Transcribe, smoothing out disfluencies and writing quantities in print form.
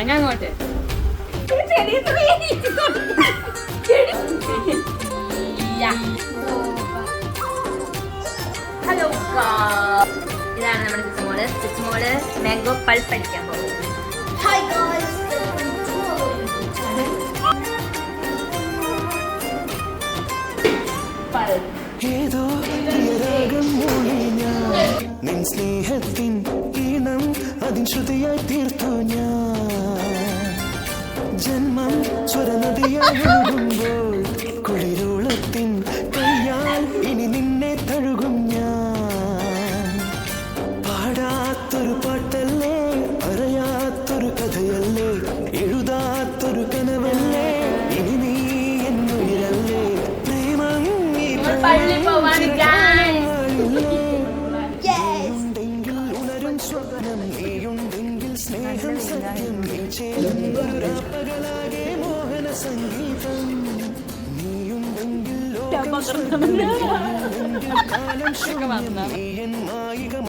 ഇറങ്ങാൻ അങ്ങോട്ട്. ഹലോ, ഇതാണ് നമ്മുടെ സിച്ചുമോള് മാംഗോ പൾപ്പ് അടിക്കാൻ പോകുന്നത്. ഏതോ രാഗം മൂളി ഞാൻ നിൻ സ്നേഹത്തിൻ ഈണം അതിൻ ശ്രുതിയായി തീർത്തു ഞാൻ. ജന്മം സ്വരനദിയായി ഒഴുകുമ്പോൾ കുളിരോളത്തിൻ കയ്യാൽ ഇനി നിന്നെ തഴുകും ഞാൻ. പാടാത്തൊരു പാട്ടല്ലേ, പറയാത്തൊരു കഥയല്ലേ, എഴുതാത്തൊരു കനവല്ലേ, ഇനി നീ എന്നുയിരല്ലേ. പ്രേമം നീയുണ്ടെങ്കിൽ ഉണരും സ്വപ്നം, നീയുണ്ടെങ്കിൽ സ്നേഹം സത്യം, നീ ചേരുന്നൊരു പകലാകെ മോഹന സംഗീതം. നീയുണ്ടെങ്കിൽ ലോകം സ്വർഗ്ഗം, കാലം ശൂന്യം, നീ എൻ മായിക.